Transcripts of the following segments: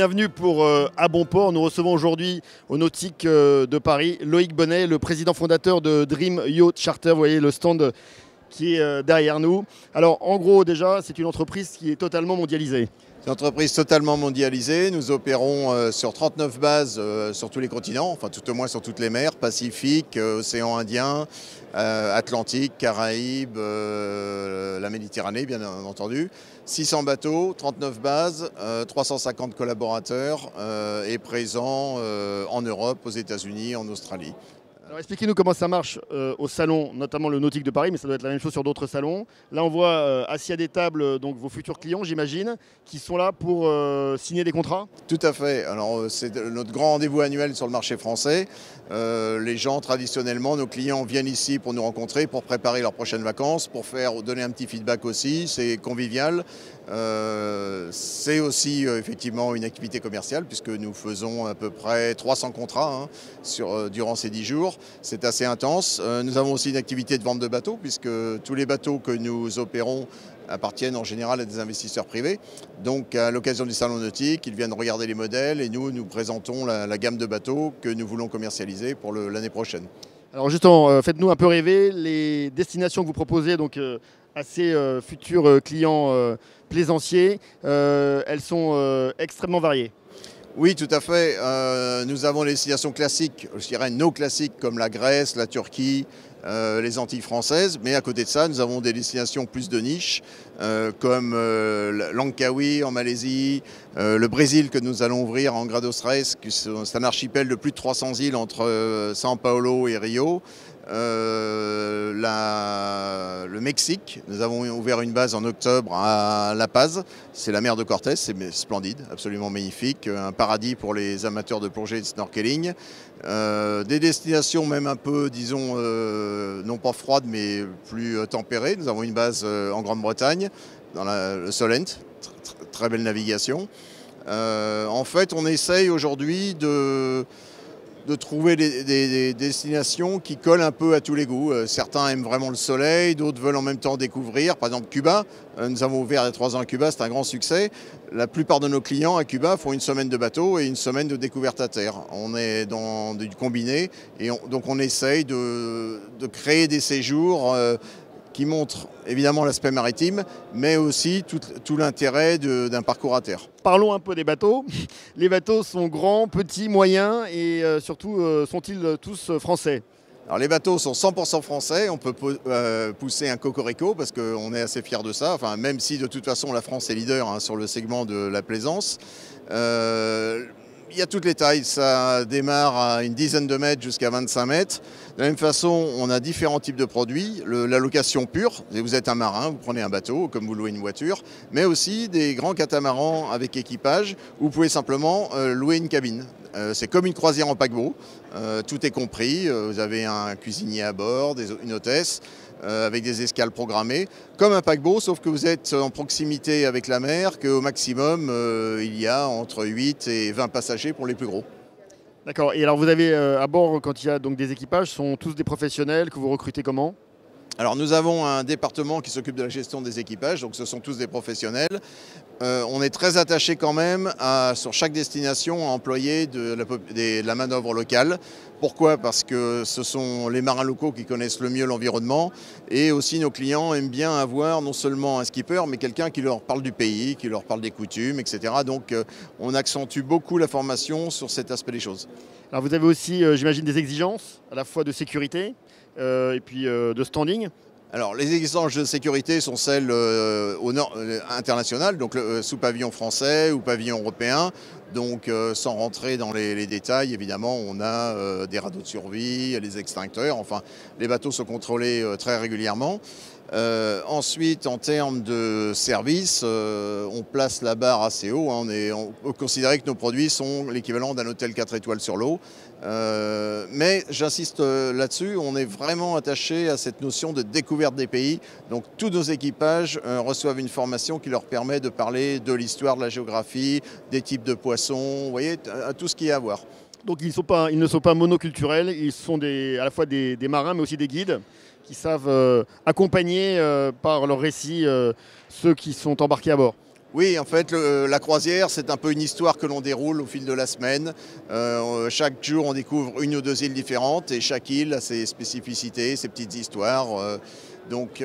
bienvenue pour À Bon Port. Nous recevons aujourd'hui au Nautique de Paris Loïc Bonnet, le président fondateur de Dream Yacht Charter. Vous voyez le stand qui est derrière nous. Alors en gros déjà, c'est une entreprise qui est totalement mondialisée. C'est une entreprise totalement mondialisée. Nous opérons sur 39 bases sur tous les continents, enfin tout au moins sur toutes les mers, Pacifique, Océan Indien, Atlantique, Caraïbes, la Méditerranée bien entendu. 600 bateaux, 39 bases, 350 collaborateurs et présents en Europe, aux États-Unis, en Australie. Alors expliquez-nous comment ça marche au salon, notamment le Nautique de Paris, mais ça doit être la même chose sur d'autres salons. Là on voit assis à des tables donc vos futurs clients, j'imagine, qui sont là pour signer des contrats. Tout à fait. Alors c'est notre grand rendez-vous annuel sur le marché français. Les gens traditionnellement, nos clients viennent ici pour nous rencontrer, pour préparer leurs prochaines vacances, pour donner un petit feedback aussi. C'est convivial. C'est aussi effectivement une activité commerciale puisque nous faisons à peu près 300 contrats durant ces 10 jours. C'est assez intense. Nous avons aussi une activité de vente de bateaux puisque tous les bateaux que nous opérons appartiennent en général à des investisseurs privés. Donc à l'occasion du salon nautique, ils viennent regarder les modèles et nous présentons la gamme de bateaux que nous voulons commercialiser pour l'année prochaine. Alors justement, faites-nous un peu rêver les destinations que vous proposez donc, à ces futurs clients plaisanciers. Elles sont extrêmement variées. Oui, tout à fait. Nous avons les destinations classiques, je dirais nos classiques comme la Grèce, la Turquie, les Antilles françaises. Mais à côté de ça, nous avons des destinations plus de niche comme Langkawi en Malaisie, le Brésil que nous allons ouvrir en Grado Reis, c'est un archipel de plus de 300 îles entre São Paulo et Rio. Le Mexique, nous avons ouvert une base en octobre à La Paz, c'est la mer de Cortés, c'est splendide, absolument magnifique, un paradis pour les amateurs de plongée et de snorkeling. Des destinations même un peu, disons, non pas froides mais plus tempérées. Nous avons une base en Grande-Bretagne, dans le Solent, très belle navigation. En fait, on essaye aujourd'hui de trouver des destinations qui collent un peu à tous les goûts. Certains aiment vraiment le soleil, d'autres veulent en même temps découvrir. Par exemple, Cuba, nous avons ouvert il y a 3 ans à Cuba, c'est un grand succès. La plupart de nos clients à Cuba font une semaine de bateau et une semaine de découverte à terre. On est dans du combiné et donc on essaye de créer des séjours qui montre évidemment l'aspect maritime, mais aussi tout l'intérêt d'un parcours à terre. Parlons un peu des bateaux. Les bateaux sont grands, petits, moyens et surtout sont-ils tous français ? Alors les bateaux sont 100% français, on peut pousser un cocorico parce qu'on est assez fiers de ça, enfin, même si de toute façon la France est leader sur le segment de la plaisance. Il y a toutes les tailles, ça démarre à une dizaine de mètres jusqu'à 25 mètres. De la même façon, on a différents types de produits. La location pure, vous êtes un marin, vous prenez un bateau comme vous louez une voiture, mais aussi des grands catamarans avec équipage où vous pouvez simplement louer une cabine. C'est comme une croisière en paquebot, tout est compris, vous avez un cuisinier à bord, une hôtesse, avec des escales programmées, comme un paquebot, sauf que vous êtes en proximité avec la mer, qu'au maximum, il y a entre 8 et 20 passagers pour les plus gros. D'accord, et alors vous avez à bord, quand il y a donc des équipages, sont tous des professionnels que vous recrutez comment ? Alors nous avons un département qui s'occupe de la gestion des équipages, donc ce sont tous des professionnels. On est très attaché quand même sur chaque destination à employer de la main-d'œuvre locale. Pourquoi ? Parce que ce sont les marins locaux qui connaissent le mieux l'environnement et aussi nos clients aiment bien avoir non seulement un skipper mais quelqu'un qui leur parle du pays, qui leur parle des coutumes, etc. Donc on accentue beaucoup la formation sur cet aspect des choses. Alors vous avez aussi, j'imagine, des exigences à la fois de sécurité et puis de standing. Alors, les exigences de sécurité sont celles internationales, donc sous pavillon français ou pavillon européen. Donc, sans rentrer dans les détails, évidemment, on a des radeaux de survie, les extincteurs. Enfin, les bateaux sont contrôlés très régulièrement. Ensuite, en termes de service, on place la barre assez haut. On peut considérer que nos produits sont l'équivalent d'un hôtel 4 étoiles sur l'eau. Mais j'insiste là-dessus, on est vraiment attaché à cette notion de découverte des pays. Donc tous nos équipages reçoivent une formation qui leur permet de parler de l'histoire, de la géographie, des types de poissons, vous voyez, à tout ce qu'il y a à voir. Donc ils ne sont pas monoculturels, ils sont à la fois des marins mais aussi des guides qui savent accompagner par leur récit ceux qui sont embarqués à bord. Oui, en fait, la croisière, c'est un peu une histoire que l'on déroule au fil de la semaine. Chaque jour, on découvre une ou deux îles différentes et chaque île a ses spécificités, ses petites histoires. Donc,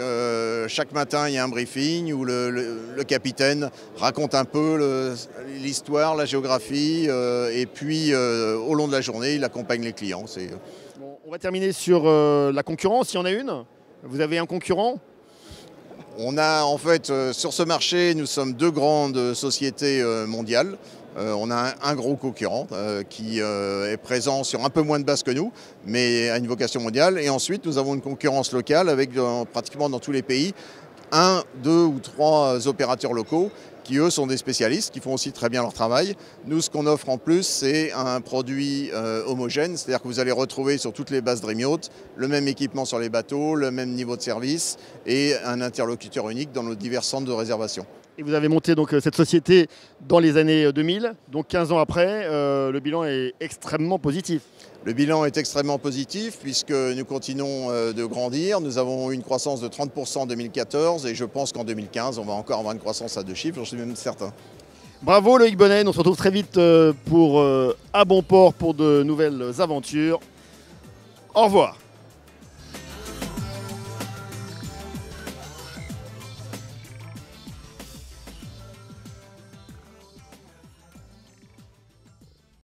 chaque matin, il y a un briefing où le capitaine raconte un peu l'histoire, la géographie et puis, au long de la journée, il accompagne les clients. Bon, on va terminer sur la concurrence, il y en a une. Vous avez un concurrent? On a en fait sur ce marché, nous sommes deux grandes sociétés mondiales. On a un gros concurrent qui est présent sur un peu moins de base que nous, mais a une vocation mondiale. Et ensuite, nous avons une concurrence locale avec pratiquement dans tous les pays un, deux ou trois opérateurs locaux qui eux sont des spécialistes, qui font aussi très bien leur travail. Nous, ce qu'on offre en plus, c'est un produit homogène, c'est-à-dire que vous allez retrouver sur toutes les bases Dream Yacht le même équipement sur les bateaux, le même niveau de service et un interlocuteur unique dans nos divers centres de réservation. Et vous avez monté donc cette société dans les années 2000, donc 15 ans après, le bilan est extrêmement positif. Le bilan est extrêmement positif puisque nous continuons de grandir. Nous avons eu une croissance de 30% en 2014 et je pense qu'en 2015, on va encore avoir une croissance à 2 chiffres, j'en suis même certain. Bravo Loïc Bonnet, on se retrouve très vite à bon port pour de nouvelles aventures. Au revoir.